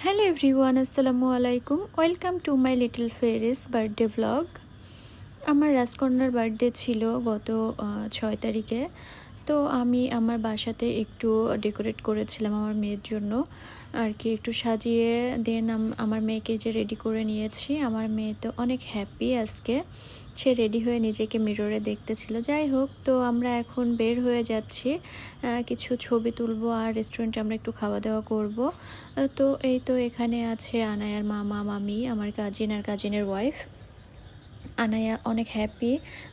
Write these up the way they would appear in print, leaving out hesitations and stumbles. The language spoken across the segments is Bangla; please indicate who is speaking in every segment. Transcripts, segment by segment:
Speaker 1: হ্যালো এভরিওয়ান, আসসালামু আলাইকুম। Welcome to my little Ferris birthday vlog. আমার রাজকন্যার বার্থডে ছিল গত 6 তারিখে। তো আমি আমার বাসাতে একটু ডেকোরেট করেছিলাম আমার মেয়ের জন্য আর কি, একটু সাজিয়ে দেন আমার মেয়েকে যে রেডি করে নিয়েছি। আমার মেয়ে তো অনেক হ্যাপি আজকে, সে রেডি হয়ে নিজেকে মিররে দেখতেছিল। যাই হোক, তো আমরা এখন বের হয়ে যাচ্ছি, কিছু ছবি তুলবো আর রেস্টুরেন্টে আমরা একটু খাওয়া দাওয়া করব। তো এই তো এখানে আছে আনায়ার মামা মামি, আমার কাজিন আর কাজিনের ওয়াইফ। আনায়া অনেক হ্যাপি।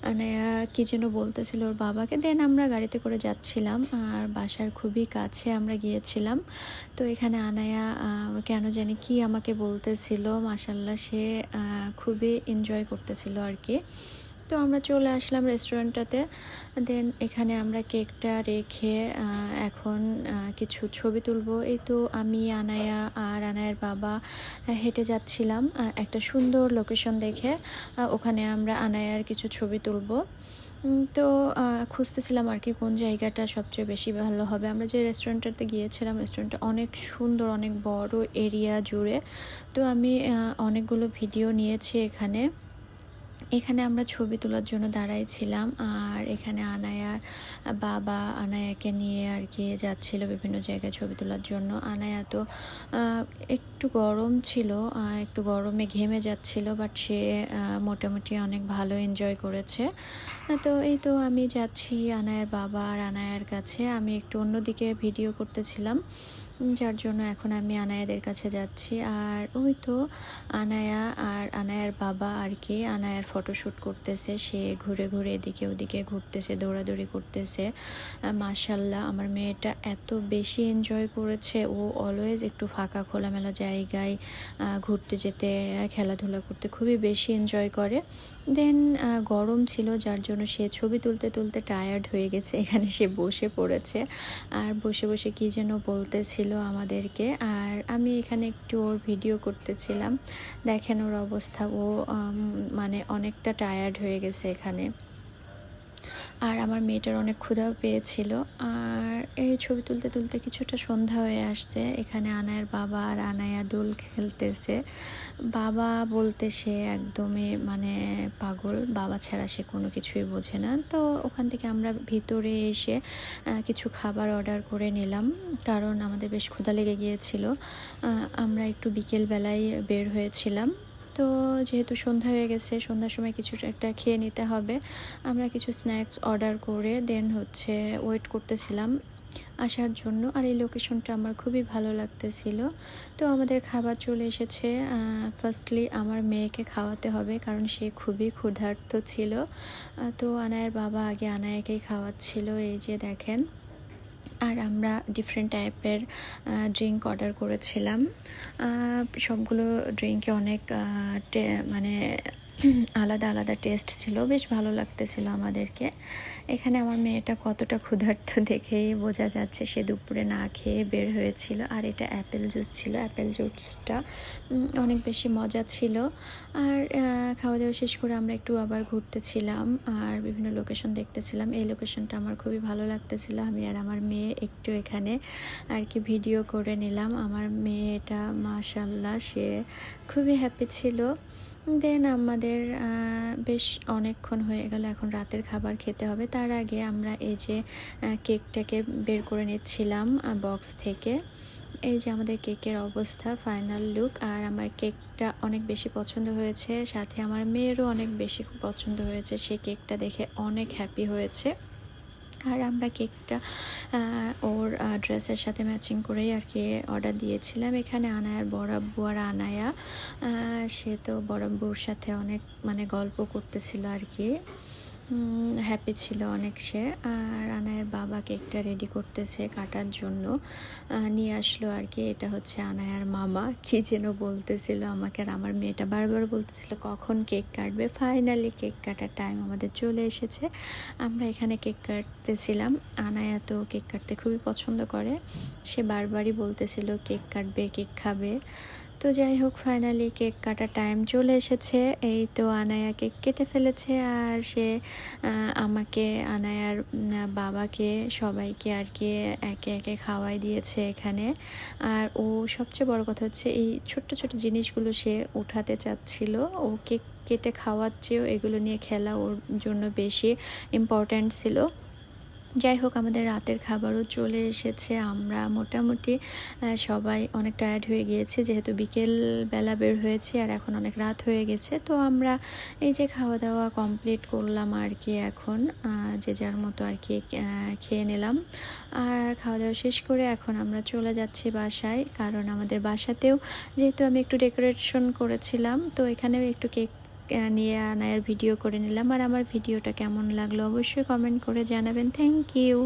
Speaker 1: আনায়া কি যেন বলতেছিল ওর বাবাকে। দেন আমরা গাড়িতে করে যাচ্ছিলাম আর বাসার খুবই কাছে আমরা গিয়েছিলাম। তো এখানে আনায়া কেন জানি কি আমাকে বলতেছিল, মাশাল্লাহ সে খুবই এনজয় করতেছিল আর কি। তো আমরা চলে আসলাম রেস্টুরেন্টটাতে। দেন এখানে আমরা কেকটা রেখে এখন কিছু ছবি তুলবো। এই তো আমি, আনায়া আর আনায়ার বাবা হেঁটে যাচ্ছিলাম একটা সুন্দর লোকেশন দেখে। ওখানে আমরা আনায়ার কিছু ছবি তুলবো। তো খুঁজতেছিলাম আর কি কোন জায়গাটা সবচেয়ে বেশি ভালো হবে। আমরা যে রেস্টুরেন্টটাতে গিয়েছিলাম, রেস্টুরেন্টটা অনেক সুন্দর, অনেক বড় এরিয়া জুড়ে। তো আমি অনেকগুলো ভিডিও নিয়েছি এখানে। এখানে আমরা ছবি তোলার জন্য দাঁড়াইছিলাম আর এখানে আনায়ার বাবা আনায়াকে নিয়ে আর কি যাচ্ছিল বিভিন্ন জায়গায় ছবি তোলার জন্য। আনায়া তো একটু গরম ছিল, একটু গরমে ঘেমে যাচ্ছিল, বাট সে মোটামুটি অনেক ভালো এনজয় করেছে। তো এই তো আমি যাচ্ছি আনায়ার বাবা আর আনায়ার কাছে। আমি একটু অন্যদিকে ভিডিও করতেছিলাম, যার জন্য এখন আমি আনায়াদের কাছে যাচ্ছি। আর ওই তো আনায়া আর আনায়ার বাবা আর কি আনায়ার ফটোশ্যুট করতেছে। সে ঘুরে ঘুরে এদিকে ওদিকে ঘুরতেছে, দৌড়াদৌড়ি করতেছে। মাশাল্লাহ আমার মেয়েটা এত বেশি এনজয় করেছে। ও অলওয়েজ একটু ফাঁকা খোলামেলা জায়গায় ঘুরতে যেতে, খেলাধুলা করতে খুবই বেশি এনজয় করে। দেন গরম ছিল, যার জন্য সে ছবি তুলতে তুলতে টায়ার্ড হয়ে গেছে। এখানে সে বসে পড়েছে আর বসে বসে কী যেন বলতেছিল আমাদেরকে। আর আমি এখানে একটু ওর ভিডিও করতেছিলাম। দেখেন ওর অবস্থা, ও মানে অনেকটা টায়ার্ড হয়ে গেছে এখানে। আর আমার মেয়েটার অনেক ক্ষুধাও পেয়েছিল। আর এই ছবি তুলতে তুলতে কিছুটা সন্ধ্যা হয়ে আসছে। এখানে আনায়ার বাবা আর আনায়া দোল খেলতেছে। বাবা বলতে সে একদমই মানে পাগল, বাবা ছাড়া সে কোনো কিছুই বোঝে না। তো ওখান থেকে আমরা ভিতরে এসে কিছু খাবার অর্ডার করে নিলাম, কারণ আমাদের বেশ ক্ষুধা লেগে গিয়েছিল। আমরা একটু বিকেলবেলায় বের হয়েছিলাম। তো যেহেতু সন্ধ্যা হয়ে গেছে, সন্ধ্যার সময় কিছু একটা খেয়ে নিতে হবে। আমরা কিছু স্ন্যাক্স অর্ডার করে দেন হচ্ছে ওয়েট করতেছিলাম আসার জন্য। আর এই লোকেশনটা আমার খুবই ভালো লাগতেছিল। তো আমাদের খাবার চলে এসেছে। ফার্স্টলি আমার মেয়েকে খাওয়াতে হবে, কারণ সে খুবই ক্ষুধার্ত ছিল। তো আনায়ার বাবা আগে আনায়াকেই খাওয়াচ্ছিল, এই যে দেখেন। আর আমরা ডিফারেন্ট টাইপের ড্রিঙ্ক অর্ডার করেছিলাম। সবগুলো ড্রিঙ্কে অনেক মানে আলাদা আলাদা টেস্ট ছিল, বেশ ভালো লাগতেছিল আমাদেরকে। এখানে আমার মেয়েটা কতটা ক্ষুধার্ত দেখেই বোঝা যাচ্ছে, সে দুপুরে না খেয়ে বের হয়েছিল। আর এটা অ্যাপেল জুস ছিল, অ্যাপেল জুসটা অনেক বেশি মজা ছিল। আর খাওয়া দাওয়া শেষ করে আমরা একটু আবার ঘুরতেছিলাম আর বিভিন্ন লোকেশন দেখতেছিলাম। এই লোকেশনটা আমার খুবই ভালো লাগতেছিল। আমি আর আমার মেয়ে একটু এখানে আর কি ভিডিও করে নিলাম। আমার মেয়েটা মাশাল্লাহ সে খুবই হ্যাপি ছিল। দেন আমাদের বেশ অনেকক্ষণ হয়ে গেল, এখন রাতের খাবার খেতে হবে। তার আগে আমরা এই যে কেকটাকে বের করে নিচ্ছিলাম বক্স থেকে। এই যে আমাদের কেকের অবস্থা, ফাইনাল লুক। আর আমার কেকটা অনেক বেশি পছন্দ হয়েছে, সাথে আমার মেয়েরও অনেক বেশি পছন্দ হয়েছে। সে কেকটা দেখে অনেক হ্যাপি হয়েছে। আর আমরা কেকটা ওর ড্রেসের সাথে ম্যাচিং করেই আর কি অর্ডার দিয়েছিলাম। এখানে আনায়ার বড় আব্বু আর আনায়া, সে তো বড় আব্বুর সাথে অনেক মানে গল্প করতেছিল আর কি, হ্যাপি ছিল অনেক সে। আর আনায়ার বাবা কেকটা রেডি করতেছে কাটার জন্য, নিয়ে আসলো আর কি। এটা হচ্ছে আনায়ার মামা, কি যেন বলতেছিল আমাকে। আর আমার মেয়েটা বারবার বলতেছিল কখন কেক কাটবে। ফাইনালি কেক কাটার টাইম আমাদের চলে এসেছে। আমরা এখানে কেক কাটতেছিলাম। আনায়া তো কেক কাটতে খুবই পছন্দ করে, সে বারবারই বলতেছিল কেক কাটবে, কেক খাবে। তো যাই হোক, ফাইনালি কেক কাটার টাইম চলে এসেছে। এই তো আনায়া কেক কেটে ফেলেছে, আর সে আমাকে, আনায়ার বাবাকে, সবাইকে আর কি একে একে খাওয়াই দিয়েছে এখানে। আর ও সবচেয়ে বড় কথা হচ্ছে এই ছোট্ট ছোট জিনিসগুলো সে উঠাতে চাচ্ছিল। ও কেক কেটে খাওয়ার চেয়েও এগুলো নিয়ে খেলা ওর জন্য বেশি ইম্পর্ট্যান্ট ছিল। যাই হোক, আমাদের রাতের খাবারও চলে এসেছে। আমরা মোটামুটি সবাই অনেক টায়ার্ড হয়ে গিয়েছি, যেহেতু বিকেলবেলা বের হয়েছি আর এখন অনেক রাত হয়ে গেছে। তো আমরা এই যে খাওয়া দাওয়া কমপ্লিট করলাম আর কি, এখন যে যার মতো আর কি খেয়ে নিলাম। আর খাওয়া দাওয়া শেষ করে এখন আমরা চলে যাচ্ছি বাসায়, কারণ আমাদের বাসাতেও যেহেতু আমি একটু ডেকোরেশন করেছিলাম, তো এখানেও একটু কেক নিয়ে আনায়ার ভিডিও করে নিলাম। আর আমার ভিডিওটা কেমন লাগলো অবশ্যই কমেন্ট করে জানাবেন। Thank you.